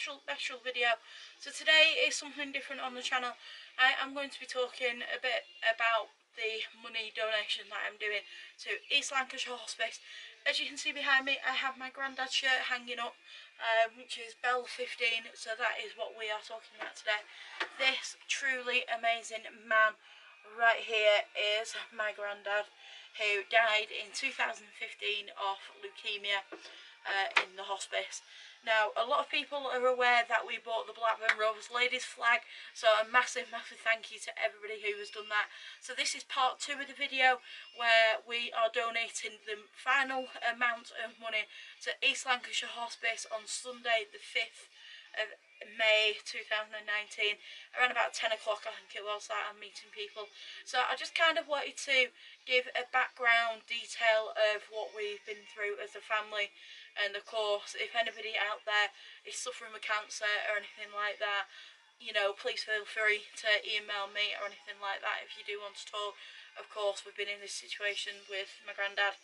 special video. So today is something different on the channel. I am going to be talking a bit about the money donation that I'm doing to East Lancashire Hospice. As you can see behind me, I have my Grandad shirt hanging up, which is Bell 15, so that is what we are talking about today. This truly amazing man right here is my Grandad, who died in 2015 of leukemia in the hospice. Now, a lot of people are aware that we bought the Blackburn Rovers ladies flag, so a massive thank you to everybody who has done that. So this is part 2 of the video, where we are donating the final amount of money to East Lancashire Hospice on Sunday the 5th of May 2019, around about 10 o'clock I think it was that I'm meeting people. So I just kind of wanted to give a background detail of what we've been through as a family, and of course if anybody out there is suffering with cancer or anything like that, you know, please feel free to email me or anything like that if you do want to talk. Of course we've been in this situation with my Grandad,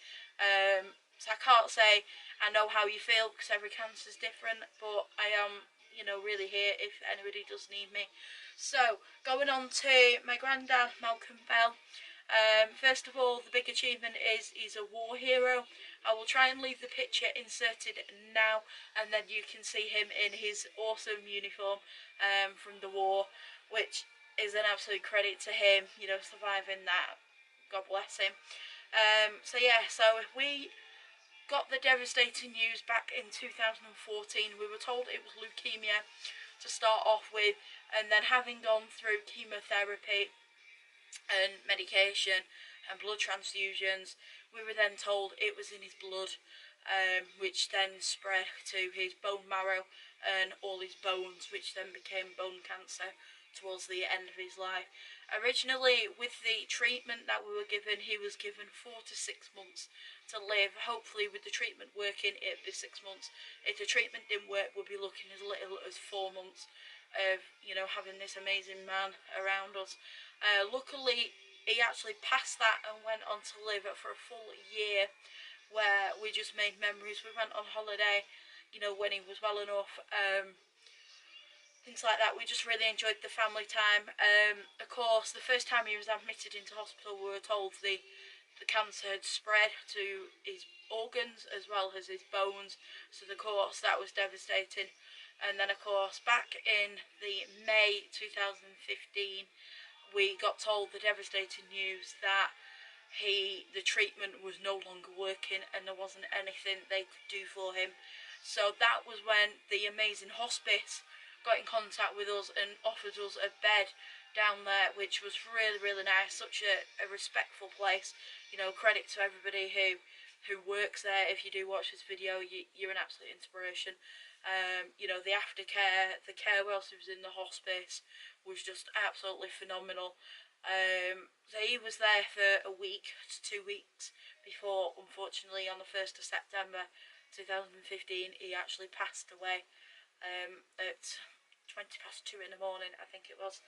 so I can't say I know how you feel because every cancer is different, but I am, you know, really here if anybody does need me. So going on to my Grandad, Malcolm Bell. First of all, the big achievement is he's a war hero. I will try and leave the picture inserted now, and then you can see him in his awesome uniform from the war, which is an absolute credit to him, you know, surviving that. God bless him. So yeah, so we got the devastating news back in 2014. We were told it was leukemia to start off with, and then having gone through chemotherapy and medication and blood transfusions, we were then told it was in his blood, which then spread to his bone marrow and all his bones, which then became bone cancer towards the end of his life. Originally, with the treatment that we were given, he was given 4 to 6 months to live. Hopefully with the treatment working, it'd be 6 months. If the treatment didn't work, we'll be looking as little as 4 months of, you know, having this amazing man around us. Luckily he actually passed that and went on to live for a full year, where we just made memories. We went on holiday, you know, when he was well enough, things like that. We just really enjoyed the family time. Of course, the first time he was admitted into hospital, we were told the cancer had spread to his organs as well as his bones, so of course that was devastating. And then of course back in the May 2015 we got told the devastating news that the treatment was no longer working and there wasn't anything they could do for him. So that was when the amazing hospice got in contact with us and offered us a bed down there, which was really nice. Such a respectful place, you know. Credit to everybody who works there. If you do watch this video, you're an absolute inspiration. You know, the aftercare, the care whilst he was in the hospice was just absolutely phenomenal. So he was there for a week to 2 weeks before, unfortunately, on the 1st of September 2015 he actually passed away at 2:20 in the morning, I think it was.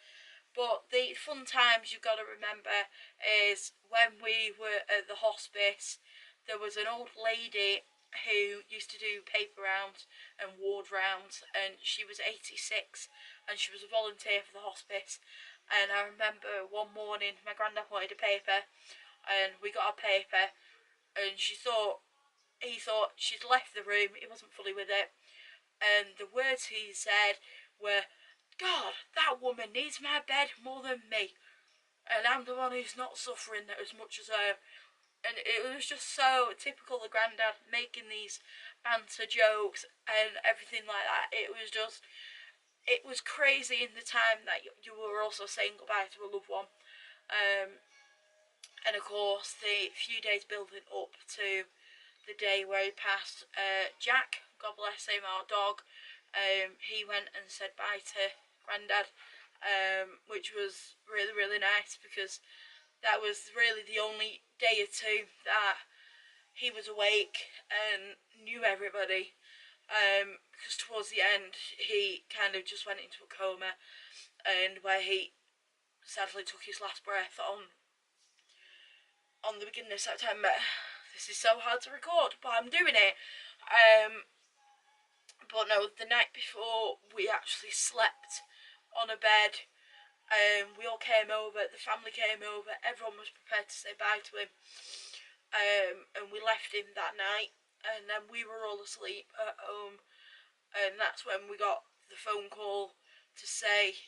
But the fun times you've got to remember is when we were at the hospice, there was an old lady who used to do paper rounds and ward rounds, and she was 86 and she was a volunteer for the hospice. And I remember one morning my Grandad wanted a paper and we got a paper, and he thought she'd left the room, he wasn't fully with it, and the words he said were, "God, that woman needs my bed more than me, and I'm the one who's not suffering as much as her." And it was just so typical of Grandad, making these banter jokes and everything like that. It was crazy in the time that you were also saying goodbye to a loved one. And of course the few days building up to the day where he passed, Jack, God bless him, our dog, he went and said bye to Grandad, which was really nice, because that was really the only day or two that he was awake and knew everybody, because towards the end he kind of just went into a coma, and where he sadly took his last breath on the beginning of September. This is so hard to record, but I'm doing it. But no, the night before we actually slept on a bed. We all came over, the family came over, everyone was prepared to say bye to him. And we left him that night, and then we were all asleep at home, and that's when we got the phone call to say,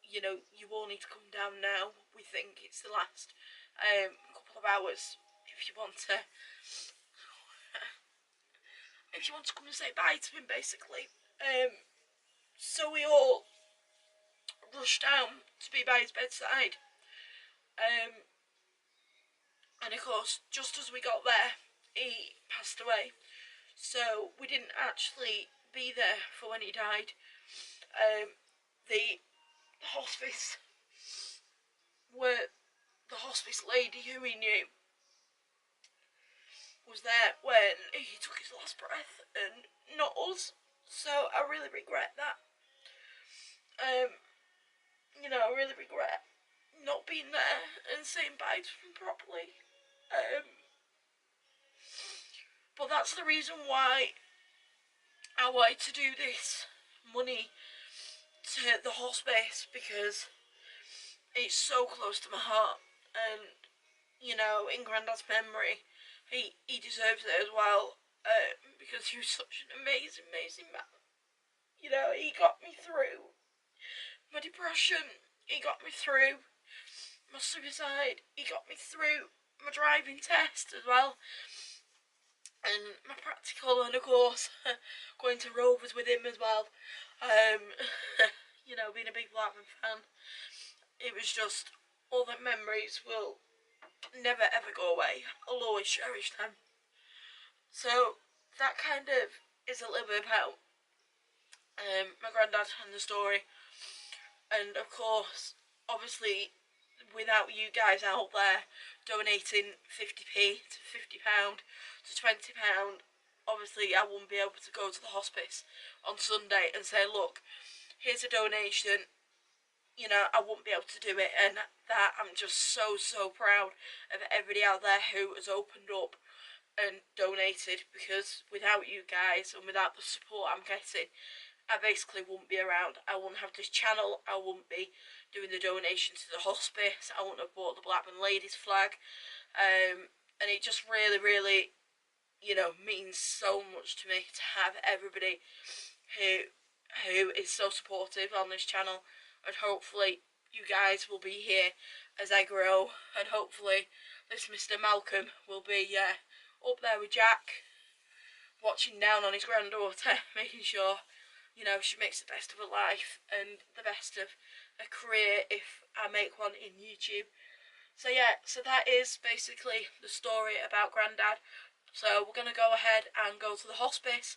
you know, you all need to come down now. We think it's the last couple of hours if you want to come and say bye to him, basically. So we all rushed down to be by his bedside. And of course, just as we got there, he passed away. So we didn't actually be there for when he died. The hospice the hospice lady who he knew was there when he took his last breath, and not us. So I really regret that. You know, I really regret not being there and saying bye to him properly. But that's the reason why I wanted to do this money to the hospice, because it's so close to my heart, and you know, in Grandad's memory, he deserves it as well, because he was such an amazing man. You know, he got me through my depression, he got me through my suicide, he got me through my driving test as well, and my practical, and of course going to Rovers with him as well. You know, being a big Blackburn fan, it was just, all the memories will never ever go away. I'll always cherish them. So that kind of is a little bit about my granddad and the story. And of course, obviously, without you guys out there donating 50p to £50 to £20, obviously I wouldn't be able to go to the hospice on Sunday and say, look, here's a donation. You know, I wouldn't be able to do it, and that I'm just so proud of everybody out there who has opened up and donated, because without you guys and without the support I'm getting, I basically wouldn't be around. I wouldn't have this channel, I wouldn't be doing the donation to the hospice, I wouldn't have bought the Blackburn Ladies flag, and it just really, you know, means so much to me to have everybody who is so supportive on this channel, and hopefully you guys will be here as I grow, and hopefully this Mr. Malcolm will be up there with Jack, watching down on his granddaughter, making sure, you know, she makes the best of her life and the best of her career if I make one in YouTube. So yeah, so that is basically the story about Grandad. So we're going to go ahead and go to the hospice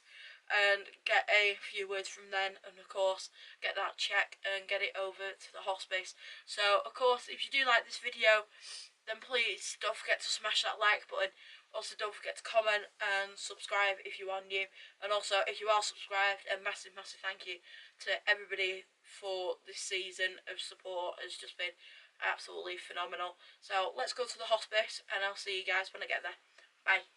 and get a few words from them, and of course get that check and get it over to the hospice. So of course, if you do like this video, then please don't forget to smash that like button. Also, don't forget to comment and subscribe if you are new, and also if you are subscribed, a massive thank you to everybody for this season of support. It's just been absolutely phenomenal. So let's go to the hospice, and I'll see you guys when I get there. Bye.